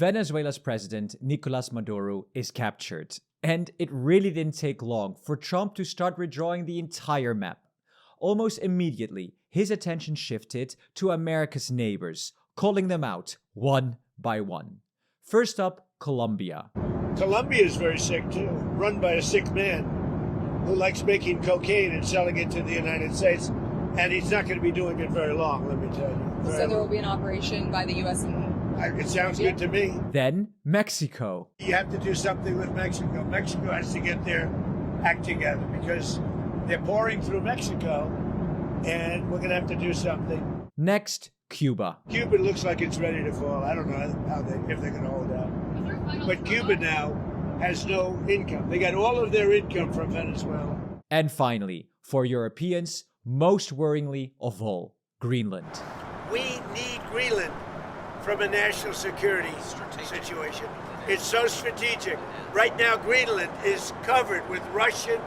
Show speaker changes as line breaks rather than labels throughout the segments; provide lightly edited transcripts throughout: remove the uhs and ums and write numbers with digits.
Venezuela's president, Nicolas Maduro, is captured. And it really didn't take long for Trump to start redrawing the entire map. Almost immediately, his attention shifted to America's neighbors, calling them out one by one. First up, Colombia.
Colombia is very sick too, run by a sick man who likes making cocaine and selling it to the United States. And he's not going to be doing it very long, let me tell you.
So there will be an operation by the U.S.
It sounds good to me.
Then, Mexico.
You have to do something with Mexico. Mexico has to get their act together because they're pouring through Mexico, and we're going to have to do something.
Next, Cuba.
Cuba looks like it's ready to fall. I don't know if they're going to hold out. But Cuba now has no income. They got all of their income from Venezuela.
And finally, for Europeans, most worryingly of all, Greenland.
We need Greenland from a national security situation. It's so strategic. Right now, Greenland is covered with Russian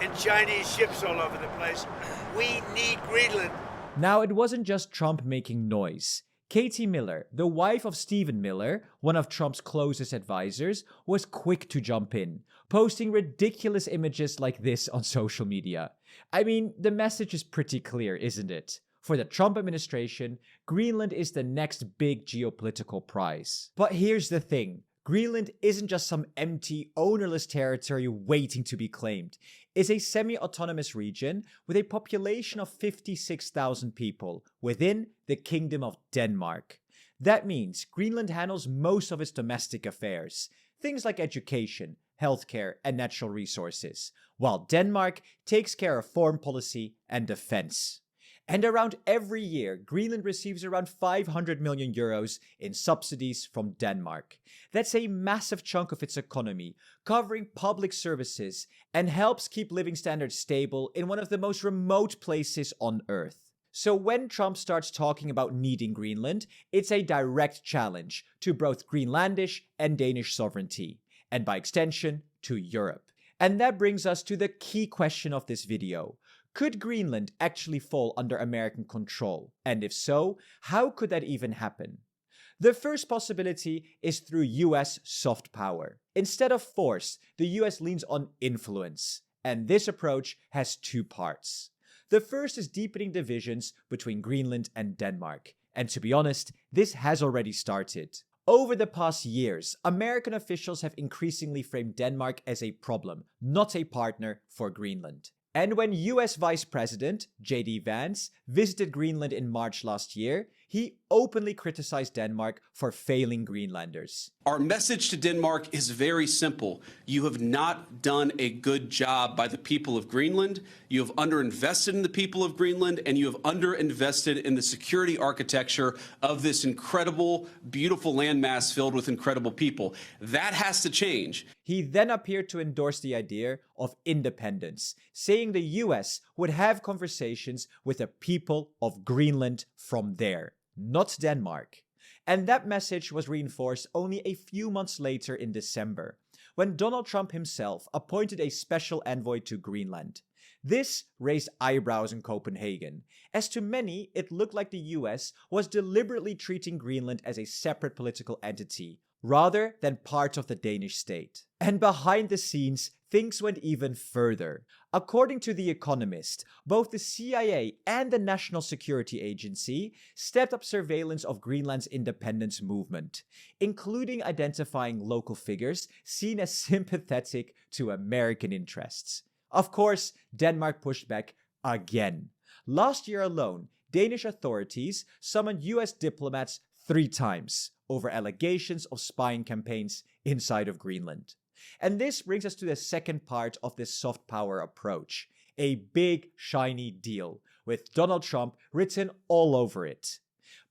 and Chinese ships all over the place. We need Greenland.
Now, it wasn't just Trump making noise. Katie Miller, the wife of Stephen Miller, one of Trump's closest advisors, was quick to jump in, posting ridiculous images like this on social media. I mean, the message is pretty clear, isn't it? For the Trump administration, Greenland is the next big geopolitical prize. But here's the thing. Greenland isn't just some empty, ownerless territory waiting to be claimed. It's a semi-autonomous region with a population of 56,000 people within the Kingdom of Denmark. That means Greenland handles most of its domestic affairs, things like education, healthcare, and natural resources, while Denmark takes care of foreign policy and defense. And around every year, Greenland receives around 500 million euros in subsidies from Denmark. That's a massive chunk of its economy, covering public services, and helps keep living standards stable in one of the most remote places on Earth. So when Trump starts talking about needing Greenland, it's a direct challenge to both Greenlandish and Danish sovereignty, and by extension, to Europe. And that brings us to the key question of this video. Could Greenland actually fall under American control? And if so, how could that even happen? The first possibility is through US soft power. Instead of force, the US leans on influence. And this approach has two parts. The first is deepening divisions between Greenland and Denmark. And to be honest, this has already started. Over the past years, American officials have increasingly framed Denmark as a problem, not a partner for Greenland. And when US Vice President J.D. Vance visited Greenland in March last year, he openly criticized Denmark for failing Greenlanders.
Our message to Denmark is very simple. You have not done a good job by the people of Greenland. You have underinvested in the people of Greenland, and you have underinvested in the security architecture of this incredible, beautiful landmass filled with incredible people. That has to change.
He then appeared to endorse the idea of independence, saying the US would have conversations with the people of Greenland from there, not Denmark. And that message was reinforced only a few months later in December, when Donald Trump himself appointed a special envoy to Greenland. This raised eyebrows in Copenhagen, as to many it looked like the US was deliberately treating Greenland as a separate political entity, rather than part of the Danish state. And behind the scenes, things went even further. According to The Economist, both the CIA and the National Security Agency stepped up surveillance of Greenland's independence movement, including identifying local figures seen as sympathetic to American interests. Of course, Denmark pushed back again. Last year alone, Danish authorities summoned US diplomats 3 times over allegations of spying campaigns inside of Greenland. And this brings us to the second part of this soft power approach, a big, shiny deal, with Donald Trump written all over it.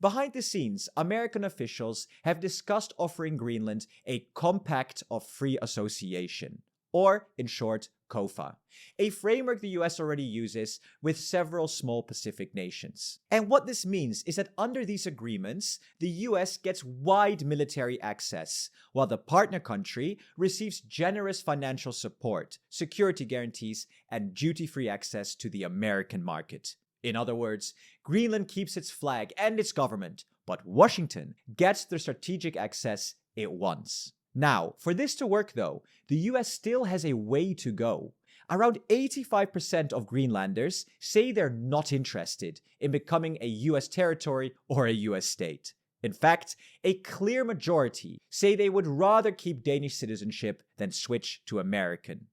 Behind the scenes, American officials have discussed offering Greenland a compact of free association, or in short, COFA, a framework the US already uses with several small Pacific nations. And what this means is that under these agreements, the US gets wide military access, while the partner country receives generous financial support, security guarantees, and duty-free access to the American market. In other words, Greenland keeps its flag and its government, but Washington gets the strategic access it wants. Now, for this to work though, the US still has a way to go. Around 85% of Greenlanders say they're not interested in becoming a US territory or a US state. In fact, a clear majority say they would rather keep Danish citizenship than switch to American.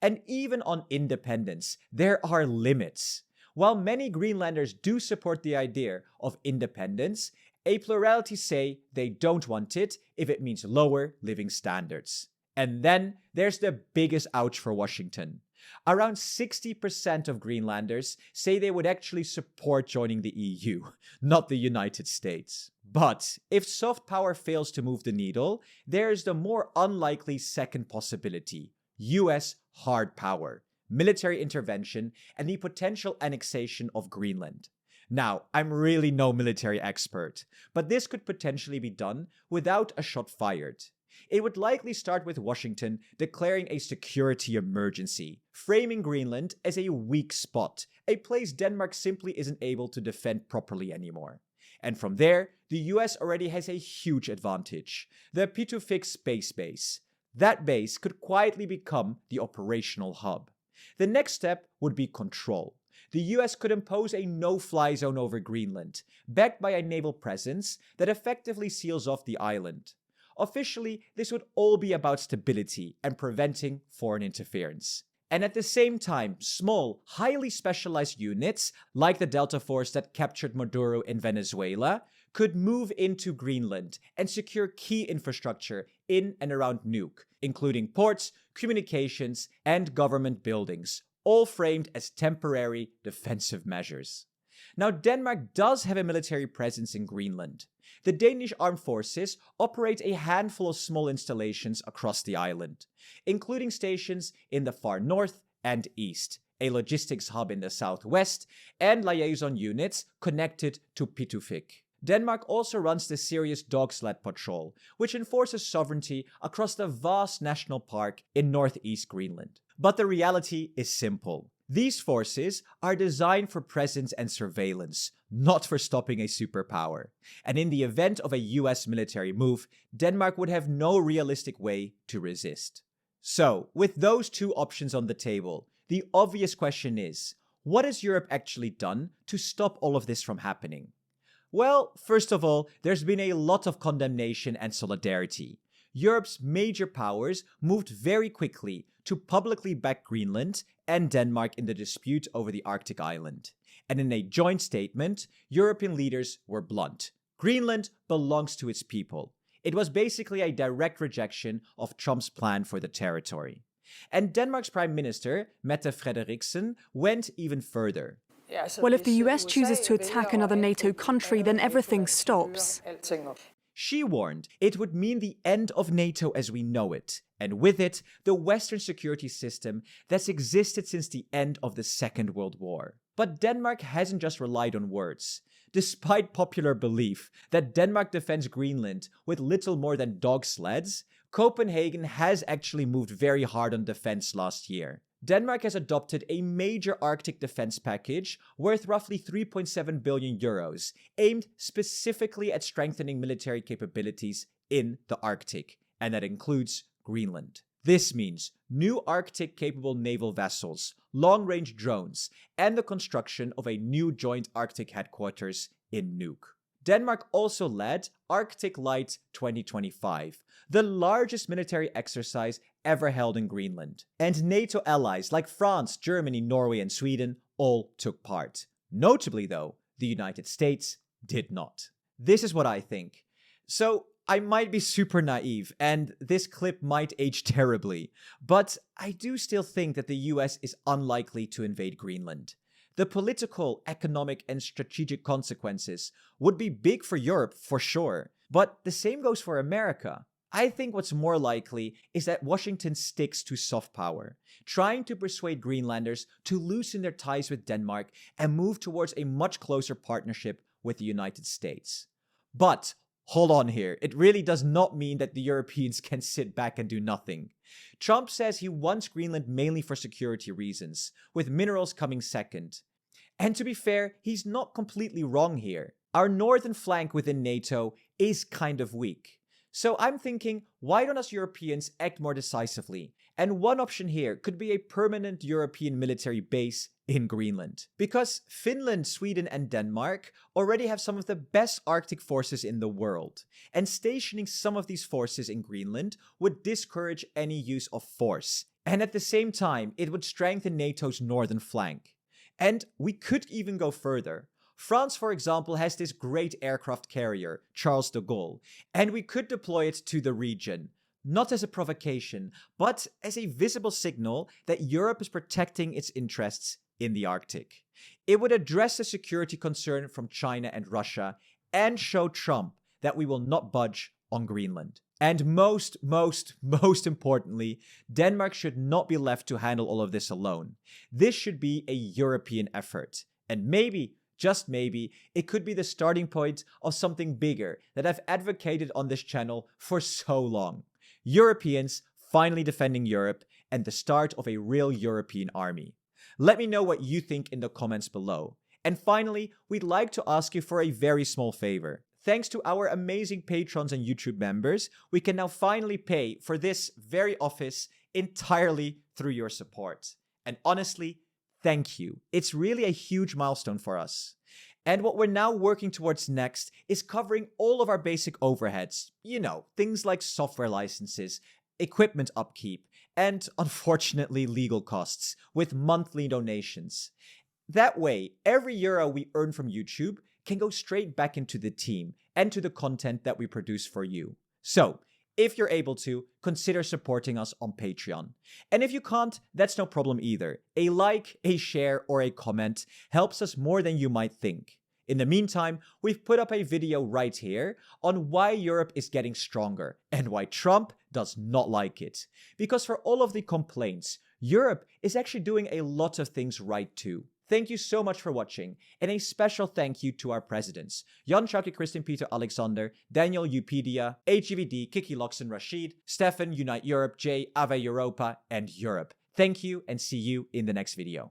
And even on independence, there are limits. While many Greenlanders do support the idea of independence, a plurality say they don't want it if it means lower living standards. And then there's the biggest ouch for Washington. Around 60% of Greenlanders say they would actually support joining the EU, not the United States. But if soft power fails to move the needle, there is the more unlikely second possibility: US hard power, military intervention, and the potential annexation of Greenland. Now, I'm really no military expert, but this could potentially be done without a shot fired. It would likely start with Washington declaring a security emergency, framing Greenland as a weak spot, a place Denmark simply isn't able to defend properly anymore. And from there, the US already has a huge advantage: the Pitufik space base. That base could quietly become the operational hub. The next step would be control. The US could impose a no-fly zone over Greenland, backed by a naval presence that effectively seals off the island. Officially, this would all be about stability and preventing foreign interference. And at the same time, small, highly specialized units, like the Delta Force that captured Maduro in Venezuela, could move into Greenland and secure key infrastructure in and around Nuuk, including ports, communications, and government buildings, all framed as temporary defensive measures. Now, Denmark does have a military presence in Greenland. The Danish armed forces operate a handful of small installations across the island, including stations in the far north and east, a logistics hub in the southwest, and liaison units connected to Pitufik. Denmark also runs the Serious Dog Sled Patrol, which enforces sovereignty across the vast national park in northeast Greenland. But the reality is simple. These forces are designed for presence and surveillance, not for stopping a superpower. And in the event of a US military move, Denmark would have no realistic way to resist. So, with those two options on the table, the obvious question is, what has Europe actually done to stop all of this from happening? Well, first of all, there's been a lot of condemnation and solidarity. Europe's major powers moved very quickly to publicly back Greenland and Denmark in the dispute over the Arctic island. And in a joint statement, European leaders were blunt. Greenland belongs to its people. It was basically a direct rejection of Trump's plan for the territory. And Denmark's Prime Minister, Mette Frederiksen, went even further.
Well, if the US chooses to attack another NATO country, then everything stops.
She warned it would mean the end of NATO as we know it, and with it, the Western security system that's existed since the end of the Second World War. But Denmark hasn't just relied on words. Despite popular belief that Denmark defends Greenland with little more than dog sleds, Copenhagen has actually moved very hard on defense last year. Denmark has adopted a major Arctic defense package worth roughly 3.7 billion euros, aimed specifically at strengthening military capabilities in the Arctic, and that includes Greenland. This means new Arctic-capable naval vessels, long-range drones, and the construction of a new joint Arctic headquarters in Nuuk. Denmark also led Arctic Light 2025, the largest military exercise ever held in Greenland. And NATO allies like France, Germany, Norway, and Sweden all took part. Notably, though, the United States did not. This is what I think. So, I might be super naive, and this clip might age terribly, but I do still think that the US is unlikely to invade Greenland. The political, economic, and strategic consequences would be big for Europe for sure, but the same goes for America. I think what's more likely is that Washington sticks to soft power, trying to persuade Greenlanders to loosen their ties with Denmark and move towards a much closer partnership with the United States. But hold on here, it really does not mean that the Europeans can sit back and do nothing. Trump says he wants Greenland mainly for security reasons, with minerals coming second. And to be fair, he's not completely wrong here. Our northern flank within NATO is kind of weak. So I'm thinking, why don't us Europeans act more decisively? And one option here could be a permanent European military base in Greenland. Because Finland, Sweden, and Denmark already have some of the best Arctic forces in the world. And stationing some of these forces in Greenland would discourage any use of force. And at the same time, it would strengthen NATO's northern flank. And we could even go further. France, for example, has this great aircraft carrier, Charles de Gaulle, and we could deploy it to the region. Not as a provocation, but as a visible signal that Europe is protecting its interests in the Arctic. It would address the security concern from China and Russia and show Trump that we will not budge on Greenland. And most importantly, Denmark should not be left to handle all of this alone. This should be a European effort. And maybe, just maybe, it could be the starting point of something bigger that I've advocated on this channel for so long. Europeans finally defending Europe and the start of a real European army. Let me know what you think in the comments below. And finally, we'd like to ask you for a very small favor. Thanks to our amazing patrons and YouTube members, we can now finally pay for this very office entirely through your support. And honestly, thank you. It's really a huge milestone for us. And what we're now working towards next is covering all of our basic overheads. You know, things like software licenses, equipment upkeep, and unfortunately legal costs with monthly donations. That way, every euro we earn from YouTube can go straight back into the team and to the content that we produce for you. So, if you're able to, consider supporting us on Patreon. And if you can't, that's no problem either. A like, a share, or a comment helps us more than you might think. In the meantime, we've put up a video right here on why Europe is getting stronger and why Trump does not like it. Because for all of the complaints, Europe is actually doing a lot of things right too. Thank you so much for watching, and a special thank you to our presidents, Jan Chaki, Christian Peter Alexander, Daniel Upedia, HGVD, Kiki Loxon Rashid, Stefan, Unite Europe, Jay, Ave Europa, and Europe. Thank you, and see you in the next video.